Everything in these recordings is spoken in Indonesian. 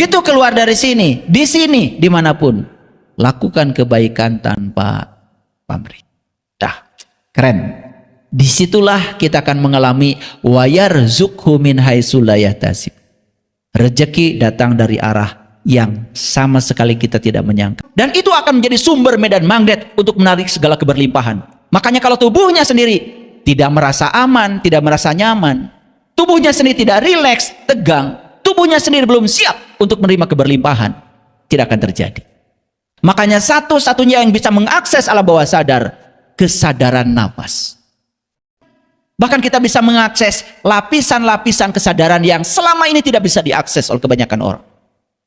Begitu keluar dari sini, di sini, dimanapun, lakukan kebaikan tanpa pamrih. Dah, keren. Disitulah kita akan mengalami wayarzuqhu min haitsu la yahtasib. Rezeki datang dari arah yang sama sekali kita tidak menyangka. Dan itu akan menjadi sumber medan magnet untuk menarik segala keberlimpahan. Makanya kalau tubuhnya sendiri tidak merasa aman, tidak merasa nyaman, tubuhnya sendiri tidak rileks, tegang, tubuhnya sendiri belum siap untuk menerima keberlimpahan, tidak akan terjadi. Makanya satu-satunya yang bisa mengakses alam bawah sadar, kesadaran nafas. Bahkan kita bisa mengakses lapisan-lapisan kesadaran yang selama ini tidak bisa diakses oleh kebanyakan orang.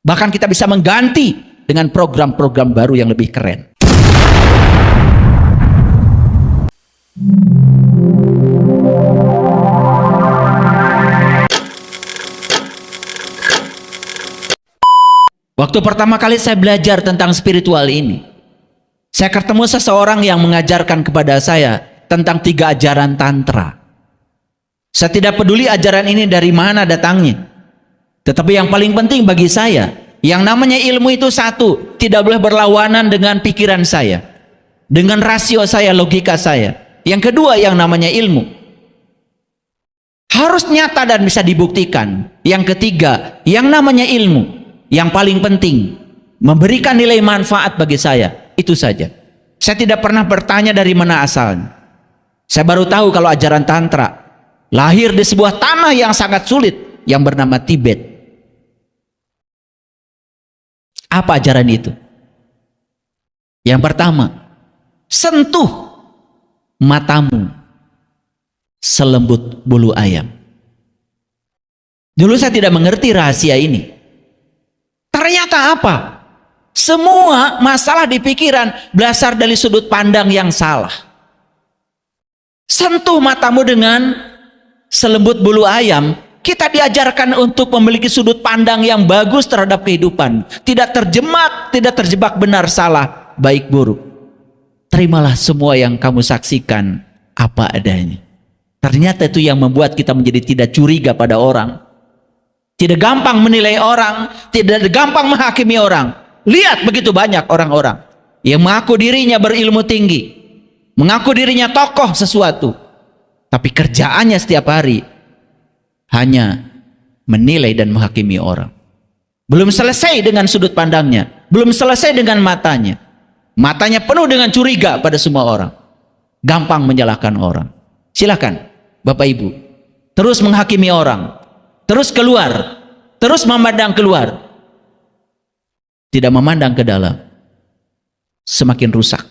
Bahkan kita bisa mengganti dengan program-program baru yang lebih keren. Waktu pertama kali saya belajar tentang spiritual ini, saya ketemu seseorang yang mengajarkan kepada saya tentang 3 ajaran tantra. Saya tidak peduli ajaran ini dari mana datangnya, tetapi yang paling penting bagi saya, yang namanya ilmu itu satu, tidak boleh berlawanan dengan pikiran saya, dengan rasio saya, logika saya. Yang kedua, yang namanya ilmu harus nyata dan bisa dibuktikan. Yang ketiga, yang namanya ilmu yang paling penting, memberikan nilai manfaat bagi saya. Itu saja. Saya tidak pernah bertanya dari mana asalnya. Saya baru tahu kalau ajaran tantra lahir di sebuah tanah yang sangat sulit yang bernama Tibet. Apa ajaran itu? Yang pertama, sentuh matamu selembut bulu ayam. Dulu saya tidak mengerti rahasia ini. Ternyata apa? Semua masalah di pikiran berasal dari sudut pandang yang salah. Sentuh matamu dengan selembut bulu ayam, kita diajarkan untuk memiliki sudut pandang yang bagus terhadap kehidupan. Tidak terjebak, tidak terjebak benar salah, baik buruk. Terimalah semua yang kamu saksikan apa adanya. Ternyata itu yang membuat kita menjadi tidak curiga pada orang. Tidak gampang menilai orang, tidak gampang menghakimi orang. Lihat begitu banyak orang-orang yang mengaku dirinya berilmu tinggi, mengaku dirinya tokoh sesuatu, tapi kerjaannya setiap hari hanya menilai dan menghakimi orang. Belum selesai dengan sudut pandangnya, belum selesai dengan matanya. Matanya penuh dengan curiga pada semua orang. Gampang menyalahkan orang. Silakan Bapak Ibu, terus menghakimi orang, terus keluar, terus memandang keluar, tidak memandang ke dalam, semakin rusak.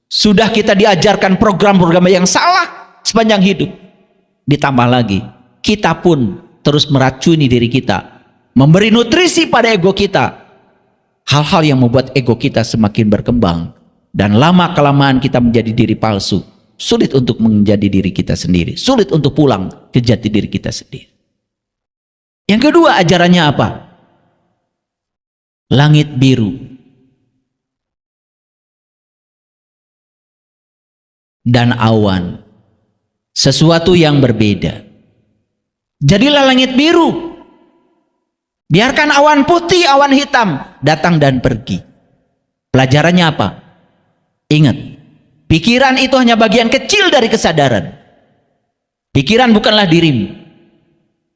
Sudah kita diajarkan program-program yang salah sepanjang hidup. Ditambah lagi, kita pun terus meracuni diri kita, memberi nutrisi pada ego kita, hal-hal yang membuat ego kita semakin berkembang, dan lama-kelamaan kita menjadi diri palsu. Sulit untuk menjadi diri kita sendiri, sulit untuk pulang ke jati diri kita sendiri. Yang kedua, ajarannya apa? Langit biru dan awan, sesuatu yang berbeda. Jadilah langit biru, biarkan awan putih, awan hitam datang dan pergi. Pelajarannya apa? Ingat, pikiran itu hanya bagian kecil dari kesadaran. Pikiran bukanlah dirimu.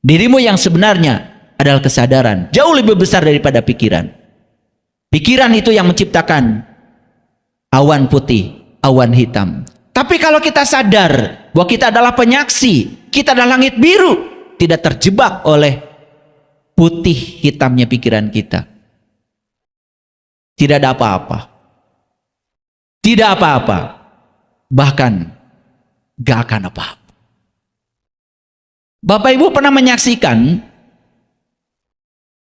Dirimu yang sebenarnya adalah kesadaran, jauh lebih besar daripada pikiran. Pikiran itu yang menciptakan awan putih, awan hitam. Tapi kalau kita sadar bahwa kita adalah penyaksi, kita adalah langit biru, tidak terjebak oleh putih hitamnya pikiran kita, tidak ada apa-apa. Tidak apa-apa, bahkan gak akan apa-apa. Bapak Ibu pernah menyaksikan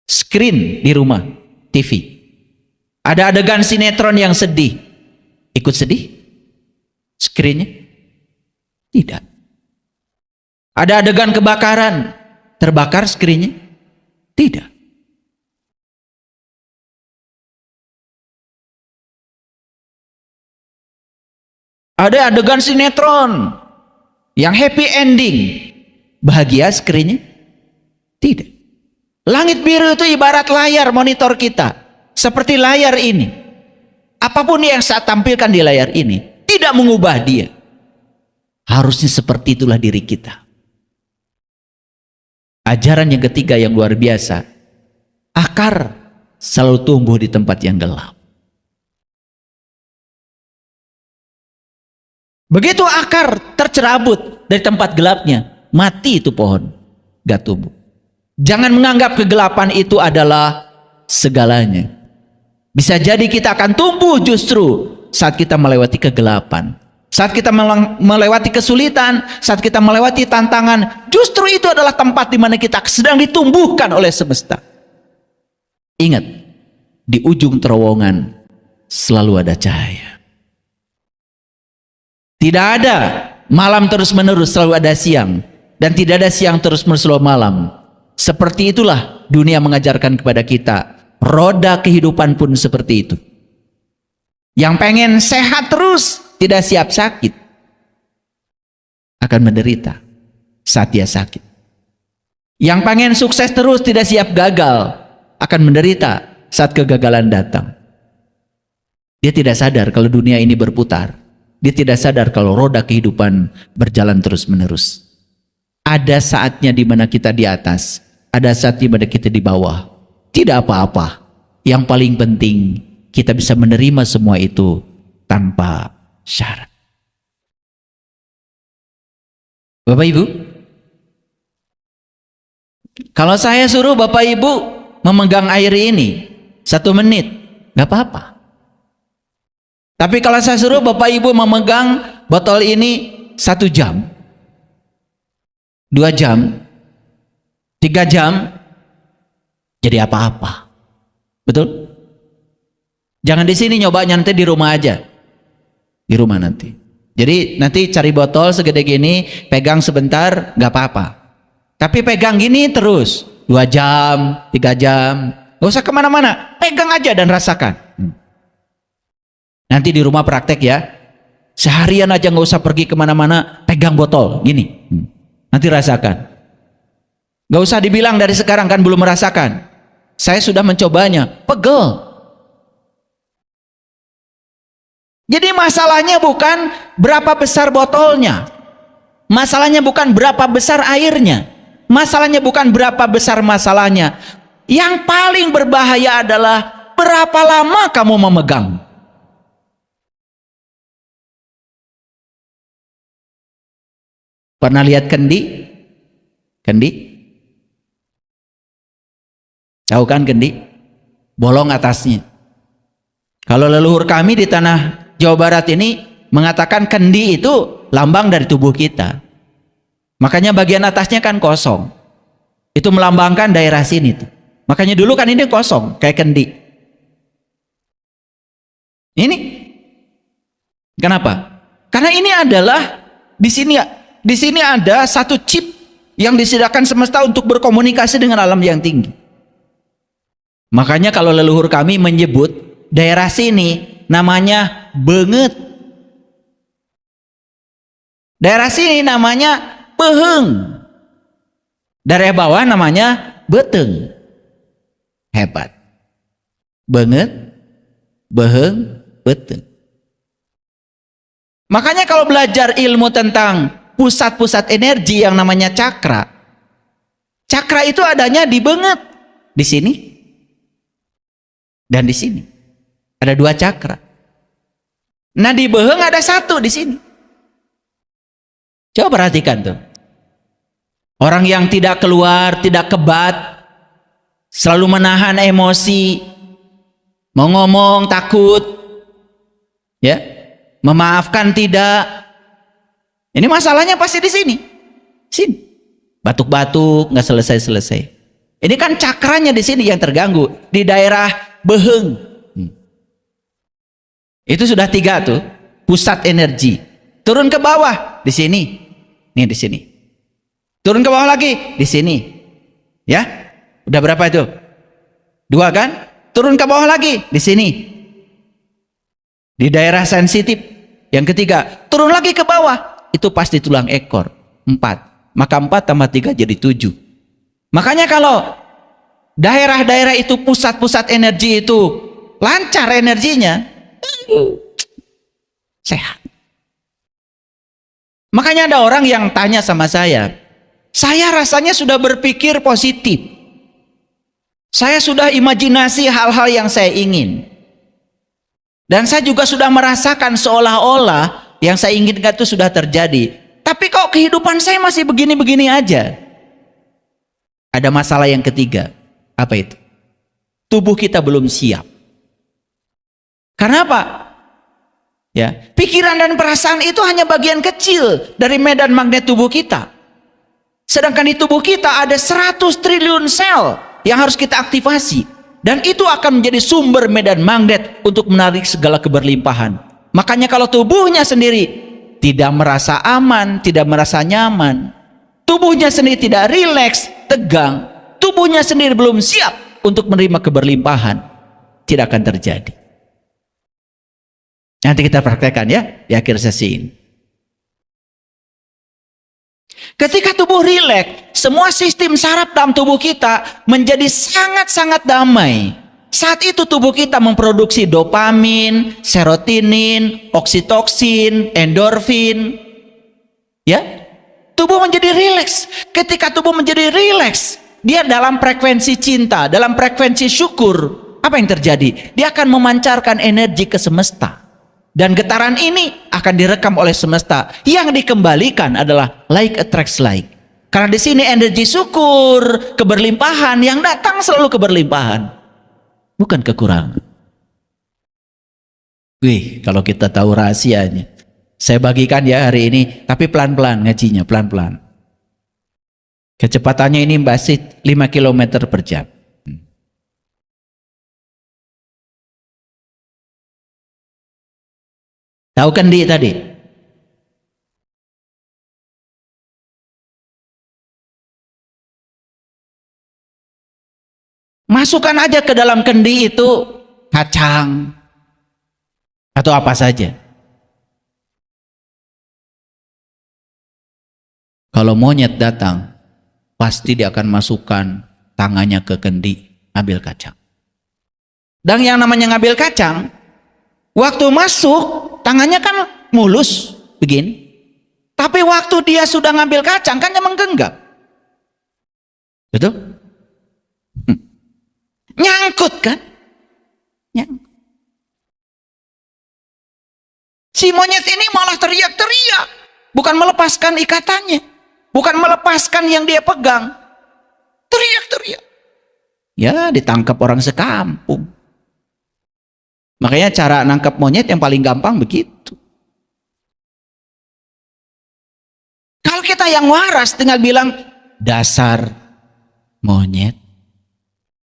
screen di rumah TV, ada adegan sinetron yang sedih, ikut sedih screennya? Tidak. Ada adegan kebakaran, terbakar screennya? Tidak. Ada adegan sinetron yang happy ending, bahagia screennya? Tidak. Langit biru itu ibarat layar monitor kita. Seperti layar ini. Apapun yang saya tampilkan di layar ini tidak mengubah dia. Harusnya seperti itulah diri kita. Ajaran yang ketiga yang luar biasa. Akar selalu tumbuh di tempat yang gelap. Begitu akar tercerabut dari tempat gelapnya, mati itu pohon, gak tumbuh. Jangan menganggap kegelapan itu adalah segalanya. Bisa jadi kita akan tumbuh justru saat kita melewati kegelapan. Saat kita melewati kesulitan, saat kita melewati tantangan, justru itu adalah tempat di mana kita sedang ditumbuhkan oleh semesta. Ingat, di ujung terowongan selalu ada cahaya. Tidak ada malam terus-menerus, selalu ada siang. Dan tidak ada siang terus-menerus, selalu malam. Seperti itulah dunia mengajarkan kepada kita. Roda kehidupan pun seperti itu. Yang pengen sehat terus, tidak siap sakit, akan menderita saat dia sakit. Yang pengen sukses terus, tidak siap gagal, akan menderita saat kegagalan datang. Dia tidak sadar kalau dunia ini berputar. Dia tidak sadar kalau roda kehidupan berjalan terus-menerus. Ada saatnya di mana kita di atas, ada saat di mana kita di bawah. Tidak apa-apa. Yang paling penting, kita bisa menerima semua itu tanpa syarat. Bapak Ibu, kalau saya suruh Bapak Ibu memegang air ini 1 menit, gak apa-apa. Tapi kalau saya suruh Bapak Ibu memegang botol ini 1 jam, 2 jam, 3 jam, jadi apa-apa. Betul? Jangan di sini nyobanya, nanti di rumah aja. Di rumah nanti. Jadi nanti cari botol segede gini, pegang sebentar, gak apa-apa. Tapi pegang gini terus, 2 jam, 3 jam, gak usah kemana-mana, pegang aja dan rasakan. Nanti di rumah praktek ya, seharian aja gak usah pergi kemana-mana, pegang botol, gini. Nanti rasakan. Gak usah dibilang dari sekarang kan belum merasakan. Saya sudah mencobanya, pegel. Jadi masalahnya bukan berapa besar botolnya. Masalahnya bukan berapa besar airnya. Masalahnya bukan berapa besar masalahnya. Yang paling berbahaya adalah berapa lama kamu memegang. Pernah lihat kendi? Kendi? Tahu kan kendi? Bolong atasnya. Kalau leluhur kami di tanah Jawa Barat ini mengatakan kendi itu lambang dari tubuh kita. Makanya bagian atasnya kan kosong. Itu melambangkan daerah sini tuh. Makanya dulu kan ini kosong kayak kendi. Ini kenapa? Karena ini adalah di sini ada satu chip yang disediakan semesta untuk berkomunikasi dengan alam yang tinggi. Makanya kalau leluhur kami menyebut daerah sini namanya Beungeut. Daerah sini namanya Beheung. Daerah bawah namanya Beteung. Hebat. Beungeut, Beheung, Beteung. Makanya kalau belajar ilmu tentang pusat-pusat energi yang namanya cakra, cakra itu adanya di Beungeut, di sini dan di sini. Ada 2 cakra. Nah di Beheung ada 1 di sini. Coba perhatikan tuh. Orang yang tidak keluar, tidak kebat, selalu menahan emosi, mau ngomong takut, ya, memaafkan tidak. Ini masalahnya pasti di sini. Sini. Batuk-batuk, nggak selesai-selesai. Ini kan cakranya di sini yang terganggu, di daerah Beheung. Itu sudah 3 tuh, pusat energi. Turun ke bawah di sini. Nih di sini. Turun ke bawah lagi di sini. Ya? Udah berapa itu? 2 kan? Turun ke bawah lagi di sini. Di daerah sensitif. Yang ketiga, turun lagi ke bawah. Itu pasti tulang ekor. 4. Maka 4 tambah 3 jadi 7. Makanya kalau daerah-daerah itu, pusat-pusat energi itu lancar energinya, sehat. Makanya ada orang yang tanya sama saya rasanya sudah berpikir positif, saya sudah imajinasi hal-hal yang saya ingin, dan saya juga sudah merasakan seolah-olah yang saya inginkan itu sudah terjadi, tapi kok kehidupan saya masih begini-begini aja. Ada masalah yang ketiga. Apa itu? Tubuh kita belum siap. Karena apa? Ya, pikiran dan perasaan itu hanya bagian kecil dari medan magnet tubuh kita. Sedangkan di tubuh kita ada 100 triliun sel yang harus kita aktifasi. Dan itu akan menjadi sumber medan magnet untuk menarik segala keberlimpahan. Makanya kalau tubuhnya sendiri tidak merasa aman, tidak merasa nyaman, tubuhnya sendiri tidak rileks, tegang, tubuhnya sendiri belum siap untuk menerima keberlimpahan, tidak akan terjadi. Nanti kita praktekkan ya di akhir sesi ini. Ketika tubuh rileks, semua sistem saraf dalam tubuh kita menjadi sangat-sangat damai. Saat itu tubuh kita memproduksi dopamin, serotonin, oksitoksin, endorfin. Ya, tubuh menjadi rileks. Ketika tubuh menjadi rileks, dia dalam frekuensi cinta, dalam frekuensi syukur. Apa yang terjadi? Dia akan memancarkan energi ke semesta. Dan getaran ini akan direkam oleh semesta. Yang dikembalikan adalah like attracts like. Karena di sini energi syukur, keberlimpahan, yang datang selalu keberlimpahan, bukan kekurangan. Wih, kalau kita tahu rahasianya. Saya bagikan ya hari ini, tapi pelan-pelan ngajinya, pelan-pelan. Kecepatannya ini Mbak Sid 5 km per jam. Tahu kendi tadi? Masukkan aja ke dalam kendi itu kacang atau apa saja. Kalau monyet datang, pasti dia akan masukkan tangannya ke kendi, ambil kacang. Dan yang namanya ngambil kacang, waktu masuk tangannya kan mulus begini, tapi waktu dia sudah ngambil kacang kan dia menggenggam, betul? Nyangkut kan? Nyangkut. Si monyet ini malah teriak-teriak, bukan melepaskan ikatannya, bukan melepaskan yang dia pegang, teriak-teriak. Ya, ditangkap orang sekampung. Makanya cara nangkap monyet yang paling gampang begitu. Kalau kita yang waras tinggal bilang dasar monyet,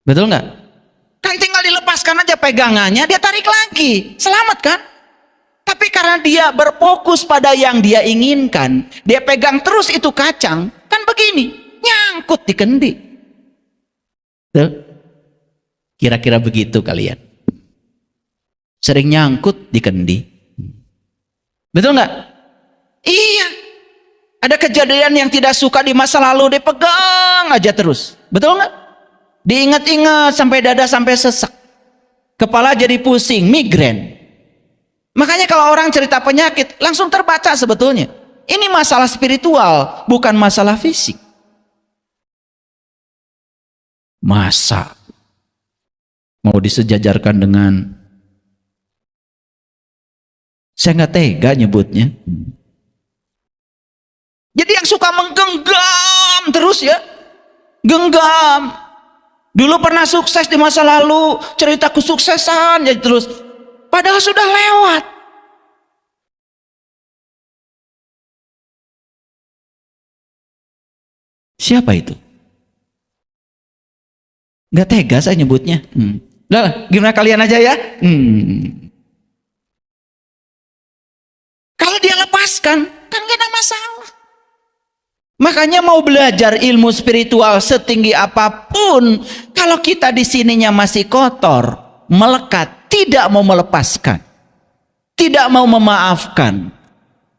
betul nggak? Kan tinggal dilepaskan aja pegangannya, dia tarik lagi, selamat kan? Tapi karena dia berfokus pada yang dia inginkan, dia pegang terus itu kacang, kan begini, nyangkut di kendi. Betul? Kira-kira begitu kalian. Sering nyangkut di kendi, betul nggak? Iya, ada kejadian yang tidak suka di masa lalu dipegang aja terus, betul nggak? Diingat-ingat sampai dada sampai sesak, kepala jadi pusing, migrain. Makanya kalau orang cerita penyakit langsung terbaca sebetulnya ini masalah spiritual, bukan masalah fisik. Masa mau disejajarkan dengan, saya nggak tega nyebutnya. Jadi yang suka menggenggam terus ya, genggam. Dulu pernah sukses di masa lalu, cerita kesuksesan jadi terus, padahal sudah lewat. Siapa itu? Nggak tega saya nyebutnya. Lah, gimana kalian aja ya? Kalau dia lepaskan, kan gak ada masalah. Makanya mau belajar ilmu spiritual setinggi apapun, kalau kita di sininya masih kotor, melekat, tidak mau melepaskan, tidak mau memaafkan,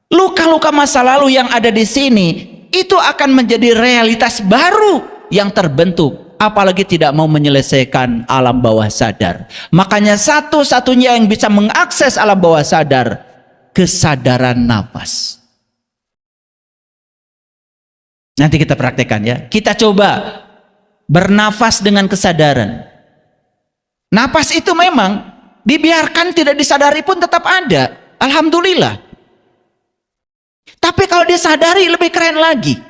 luka-luka masa lalu yang ada di sini, itu akan menjadi realitas baru yang terbentuk apalagi tidak mau menyelesaikan alam bawah sadar. Makanya satu-satunya yang bisa mengakses alam bawah sadar, kesadaran nafas. Nanti kita praktekkan ya. Kita coba bernafas dengan kesadaran. Nafas itu memang dibiarkan tidak disadari pun tetap ada. Alhamdulillah. Tapi kalau disadari lebih keren lagi.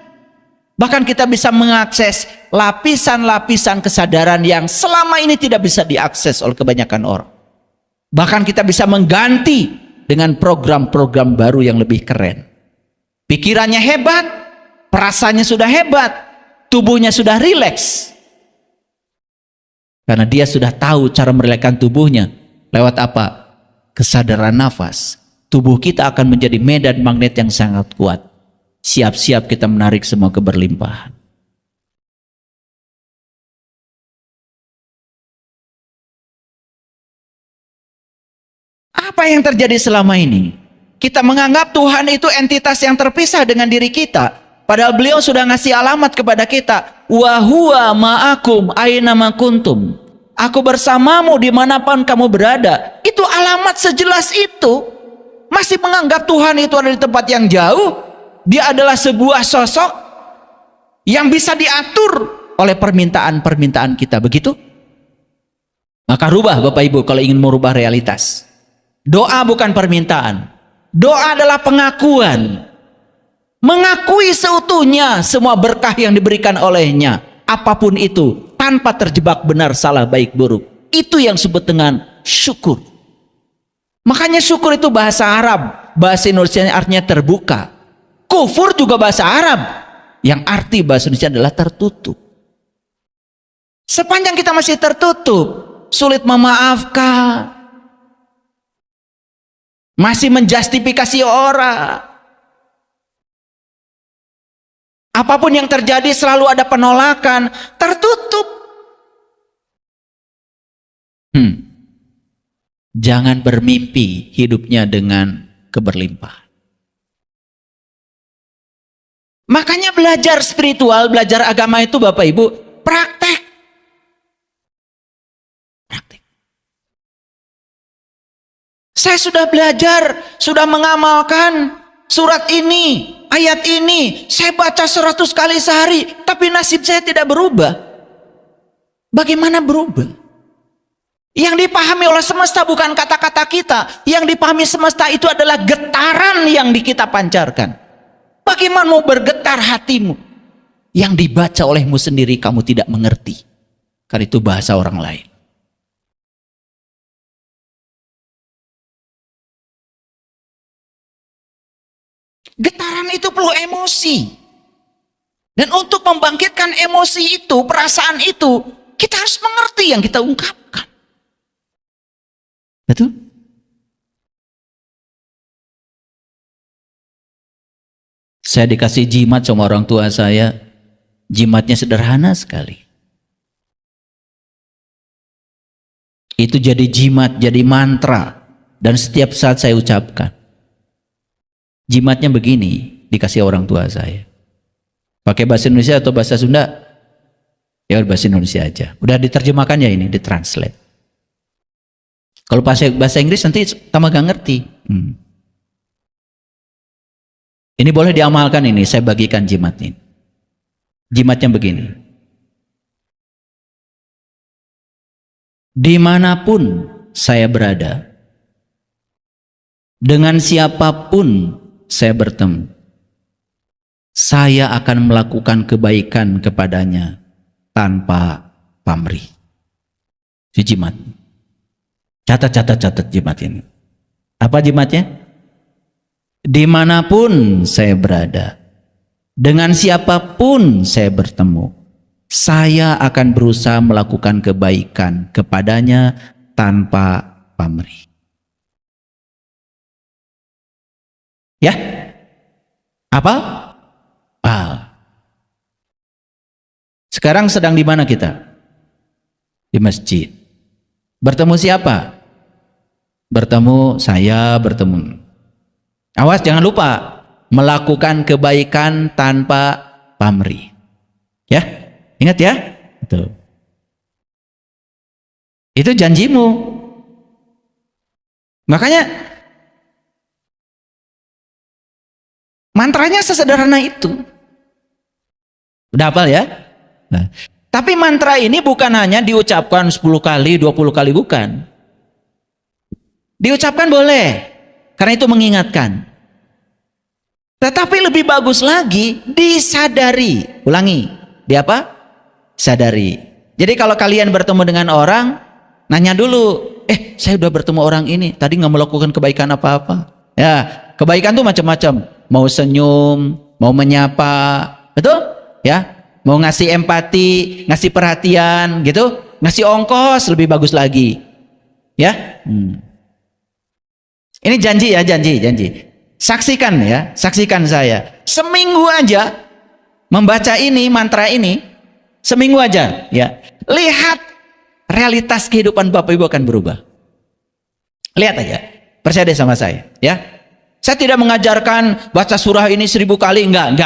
Bahkan kita bisa mengakses lapisan-lapisan kesadaran yang selama ini tidak bisa diakses oleh kebanyakan orang. Bahkan kita bisa mengganti dengan program-program baru yang lebih keren. Pikirannya hebat, perasaannya sudah hebat, tubuhnya sudah rileks. Karena dia sudah tahu cara merelakskan tubuhnya. Lewat apa? Kesadaran nafas. Tubuh kita akan menjadi medan magnet yang sangat kuat. Siap-siap kita menarik semua keberlimpahan. Apa yang terjadi selama ini? Kita menganggap Tuhan itu entitas yang terpisah dengan diri kita. Padahal beliau sudah ngasih alamat kepada kita. Wa huwa ma'akum aina ma kuntum. Aku bersamamu dimanapun kamu berada. Itu alamat sejelas itu. Masih menganggap Tuhan itu ada di tempat yang jauh. Dia adalah sebuah sosok yang bisa diatur oleh permintaan-permintaan kita. Begitu? Maka rubah Bapak Ibu kalau ingin merubah realitas. Doa bukan permintaan. Doa adalah pengakuan. Mengakui seutuhnya semua berkah yang diberikan olehnya. Apapun itu. Tanpa terjebak benar salah baik buruk. Itu yang disebut dengan syukur. Makanya syukur itu bahasa Arab. Bahasa Indonesia artinya terbuka. Kufur juga bahasa Arab. Yang arti bahasa Indonesia adalah tertutup. Sepanjang kita masih tertutup. Sulit memaafkan. Masih menjustifikasi orang. Apapun yang terjadi selalu ada penolakan. Tertutup. Jangan bermimpi hidupnya dengan keberlimpahan. Makanya belajar spiritual, belajar agama itu Bapak Ibu, praktek. Praktek. Saya sudah belajar, sudah mengamalkan surat ini, ayat ini. Saya baca 100 kali sehari, tapi nasib saya tidak berubah. Bagaimana berubah? Yang dipahami oleh semesta bukan kata-kata kita. Yang dipahami semesta itu adalah getaran yang kita pancarkan. Bagaimana mau bergetar hatimu? Yang dibaca olehmu sendiri kamu tidak mengerti. Karena itu bahasa orang lain. Getaran itu perlu emosi. Dan untuk membangkitkan emosi itu, perasaan itu, kita harus mengerti yang kita ungkapkan. Betul? Saya dikasih jimat sama orang tua saya. Jimatnya sederhana sekali. Itu jadi jimat, jadi mantra. Dan setiap saat saya ucapkan. Jimatnya begini, dikasih orang tua saya. Pakai bahasa Indonesia atau bahasa Sunda? Ya bahasa Indonesia aja. Udah diterjemahkan ya ini, ditranslate. Kalau bahasa Inggris nanti tambah gak ngerti. Ini boleh diamalkan ini, saya bagikan jimat ini. Jimatnya begini. Dimanapun saya berada, dengan siapapun saya bertemu, saya akan melakukan kebaikan kepadanya tanpa pamrih. Si jimat. Catat jimat ini. Apa jimatnya? Dimanapun saya berada, dengan siapapun saya bertemu, saya akan berusaha melakukan kebaikan kepadanya tanpa pamrih. Ya? Apa? Sekarang sedang di mana kita? Di masjid. Bertemu siapa? Bertemu saya, bertemu. Awas jangan lupa melakukan kebaikan tanpa pamrih. Ya, ingat ya. Tuh. Itu janjimu. Makanya mantranya sesederhana itu. Udah hafal ya? Nah, tapi mantra ini bukan hanya diucapkan 10 kali, 20 kali, bukan. Diucapkan boleh, karena itu mengingatkan. Tetapi lebih bagus lagi, disadari. Ulangi, di apa? Sadari. Jadi kalau kalian bertemu dengan orang, nanya dulu, saya udah bertemu orang ini, tadi nggak melakukan kebaikan apa-apa. Ya, kebaikan tuh macam-macam. Mau senyum, mau menyapa, betul? Ya, mau ngasih empati, ngasih perhatian, gitu, ngasih ongkos lebih bagus lagi, ya. Ini janji ya, janji. Saksikan ya, saksikan saya. Seminggu aja membaca ini, mantra ini, seminggu aja, ya. Lihat realitas kehidupan Bapak Ibu akan berubah. Lihat aja, percaya deh sama saya, ya. Saya tidak mengajarkan baca surah ini 1000 kali, enggak.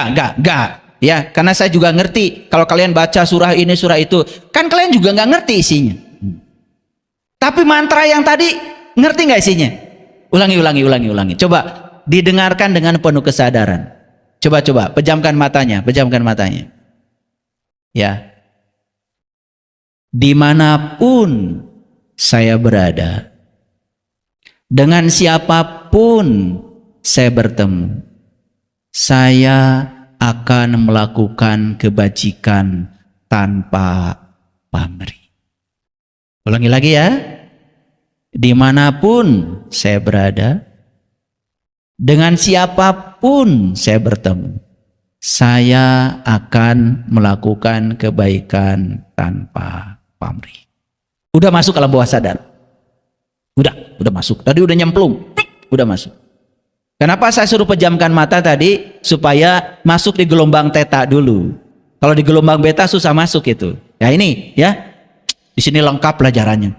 Ya, karena saya juga ngerti kalau kalian baca surah ini surah itu, kan kalian juga nggak ngerti isinya. Tapi mantra yang tadi ngerti nggak isinya? Ulangi. Coba didengarkan dengan penuh kesadaran. Coba pejamkan matanya. Ya. Dimanapun saya berada, dengan siapapun saya bertemu, saya akan melakukan kebajikan tanpa pamrih. Ulangi lagi ya. Dimanapun saya berada, dengan siapapun saya bertemu, saya akan melakukan kebaikan tanpa pamrih. Udah masuk alam bawah sadar. Udah masuk. Tadi udah nyemplung. Udah masuk. Kenapa saya suruh pejamkan mata tadi? Supaya masuk di gelombang teta dulu. Kalau di gelombang beta susah masuk itu. Ya ini ya. Di sini lengkap pelajarannya.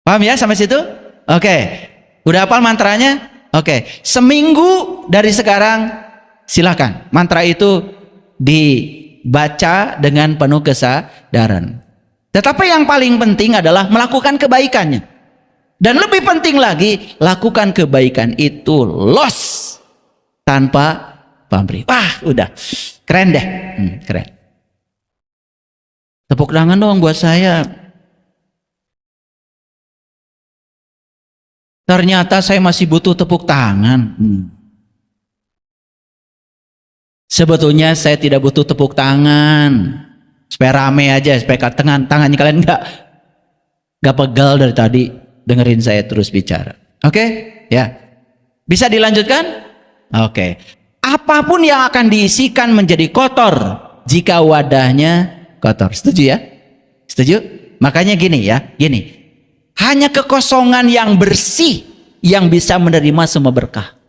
Paham ya sampai situ? Oke. Udah hafal mantranya? Oke. Seminggu dari sekarang silakan. Mantra itu dibaca dengan penuh kesadaran. Tetapi yang paling penting adalah melakukan kebaikannya. Dan lebih penting lagi, lakukan kebaikan itu los tanpa pamrih. Wah, udah keren deh, keren. Tepuk tangan dong buat saya. Ternyata saya masih butuh tepuk tangan. Sebetulnya saya tidak butuh tepuk tangan, supaya rame aja, supaya tangannya kalian nggak pegal dari tadi. Dengerin saya terus bicara. Oke? Ya. Bisa dilanjutkan? Oke. Apapun yang akan diisikan menjadi kotor jika wadahnya kotor. Setuju ya? Setuju? Makanya gini ya, gini. Hanya kekosongan yang bersih yang bisa menerima semua berkah.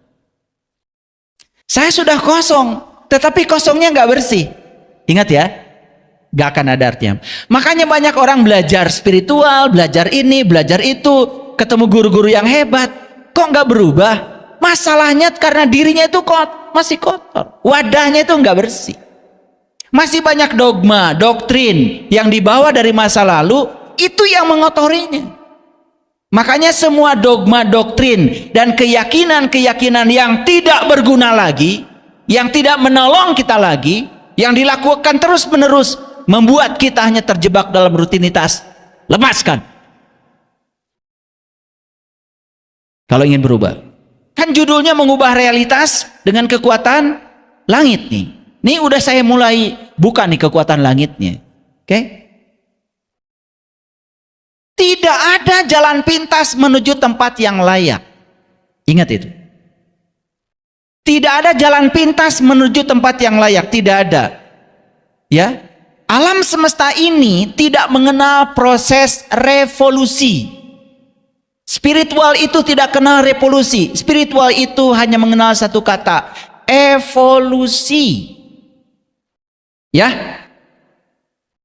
Saya sudah kosong, tetapi kosongnya nggak bersih. Ingat ya? Gak akan ada artinya. Makanya banyak orang belajar spiritual, belajar ini, belajar itu, ketemu guru-guru yang hebat, kok gak berubah? Masalahnya karena dirinya itu masih kotor, wadahnya itu gak bersih. Masih banyak dogma, doktrin yang dibawa dari masa lalu, itu yang mengotorinya. Makanya semua dogma, doktrin, dan keyakinan-keyakinan yang tidak berguna lagi, yang tidak menolong kita lagi, yang dilakukan terus-menerus, membuat kita hanya terjebak dalam rutinitas. Lepaskan. Kalau ingin berubah. Kan judulnya mengubah realitas dengan kekuatan langit nih. Ini udah saya mulai buka nih kekuatan langitnya. Oke? Tidak ada jalan pintas menuju tempat yang layak. Ingat itu. Tidak ada jalan pintas menuju tempat yang layak. Tidak ada. Ya. Alam semesta ini tidak mengenal proses revolusi. Spiritual itu tidak kenal revolusi. Spiritual itu hanya mengenal satu kata, evolusi. Ya.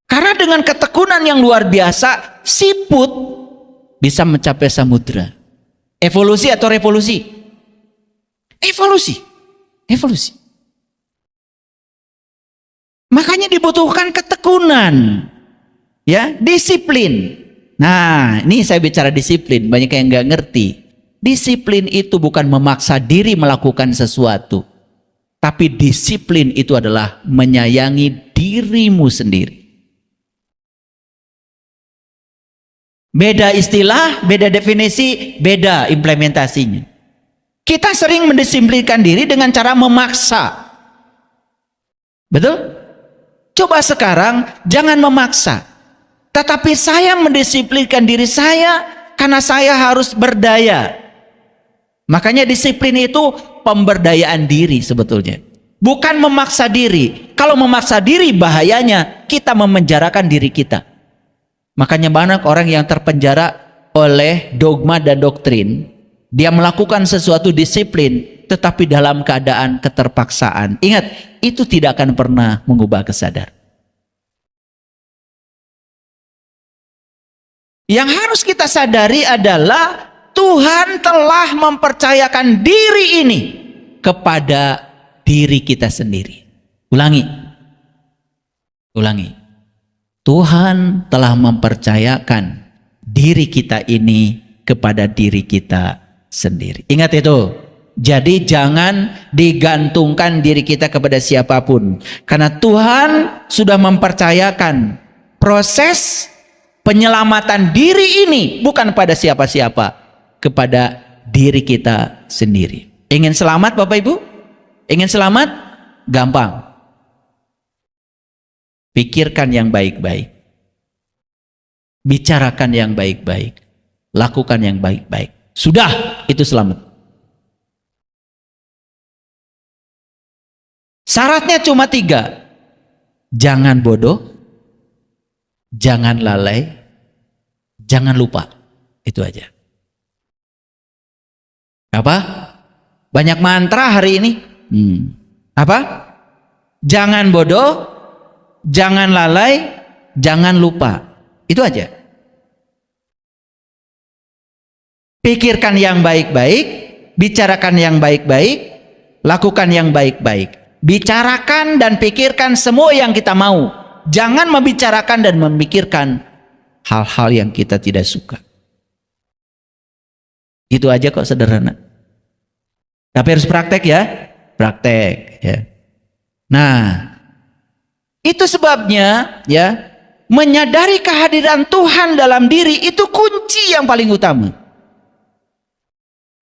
Karena dengan ketekunan yang luar biasa, siput bisa mencapai samudra. Evolusi atau revolusi? Evolusi. Evolusi. Makanya dibutuhkan ketekunan. Ya, disiplin. Nah, ini saya bicara disiplin, banyak yang nggak ngerti. Disiplin itu bukan memaksa diri melakukan sesuatu, tapi disiplin itu adalah menyayangi dirimu sendiri. Beda istilah, beda definisi, beda implementasinya. Kita sering mendisiplinkan diri dengan cara memaksa. Betul? Coba sekarang jangan memaksa. Tetapi saya mendisiplinkan diri saya karena saya harus berdaya. Makanya disiplin itu pemberdayaan diri sebetulnya. Bukan memaksa diri. Kalau memaksa diri bahayanya kita memenjarakan diri kita. Makanya banyak orang yang terpenjara oleh dogma dan doktrin. Dia melakukan sesuatu disiplin tetapi dalam keadaan keterpaksaan. Ingat, itu tidak akan pernah mengubah kesadaran. Yang harus kita sadari adalah Tuhan telah mempercayakan diri ini kepada diri kita sendiri. Ulangi. Tuhan telah mempercayakan diri kita ini kepada diri kita sendiri. Ingat itu. Jadi jangan digantungkan diri kita kepada siapapun. Karena Tuhan sudah mempercayakan proses penyelamatan diri ini bukan pada siapa-siapa, kepada diri kita sendiri. Ingin selamat Bapak Ibu? Ingin selamat? Gampang. Pikirkan yang baik-baik. Bicarakan yang baik-baik. Lakukan yang baik-baik. Sudah, itu selamat. Syaratnya cuma 3. Jangan bodoh, jangan lalai, jangan lupa. Itu aja. Apa? Banyak mantra hari ini. Apa? Jangan bodoh, jangan lalai, jangan lupa. Itu aja. Pikirkan yang baik-baik, bicarakan yang baik-baik, lakukan yang baik-baik. Bicarakan dan pikirkan semua yang kita mau. Jangan membicarakan dan memikirkan hal-hal yang kita tidak suka. Itu aja kok, sederhana. Tapi harus praktek ya. Praktek ya. Nah, itu sebabnya ya, menyadari kehadiran Tuhan dalam diri itu kunci yang paling utama.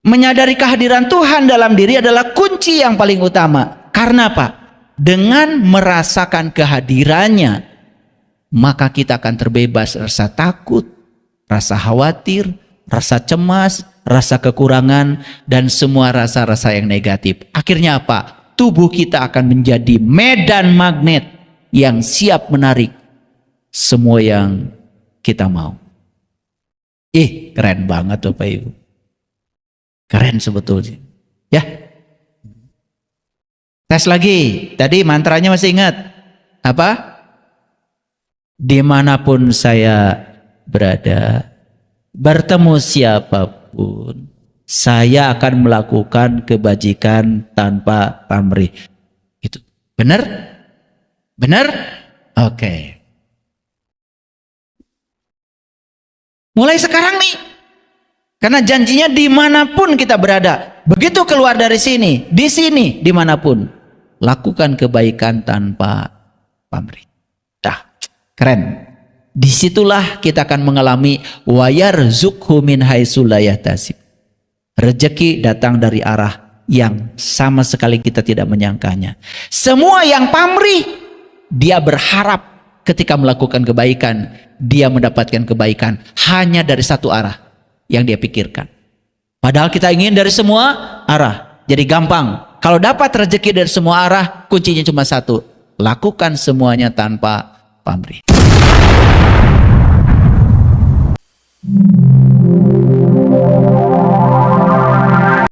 Menyadari kehadiran Tuhan dalam diri adalah kunci yang paling utama. Karena apa? Dengan merasakan kehadirannya, maka kita akan terbebas rasa takut, rasa khawatir, rasa cemas, rasa kekurangan, dan semua rasa-rasa yang negatif. Akhirnya apa? Tubuh kita akan menjadi medan magnet yang siap menarik semua yang kita mau. Keren banget Bapak Ibu. Keren sebetulnya. Ya. Tes lagi. Tadi mantranya masih ingat? Apa? Dimanapun saya berada, bertemu siapapun, saya akan melakukan kebajikan tanpa pamrih. Itu benar? Benar? Oke. Mulai sekarang nih, karena janjinya dimanapun kita berada, begitu keluar dari sini, di sini, dimanapun, lakukan kebaikan tanpa pamrih. Keren. Disitulah kita akan mengalami wayarzuqhu min haitsu la yahtasib. Rezeki datang dari arah yang sama sekali kita tidak menyangkanya. Semua yang pamrih, dia berharap ketika melakukan kebaikan, dia mendapatkan kebaikan hanya dari satu arah yang dia pikirkan. Padahal kita ingin dari semua arah. Jadi gampang. Kalau dapat rezeki dari semua arah, kuncinya cuma satu. Lakukan semuanya tanpa pamrih.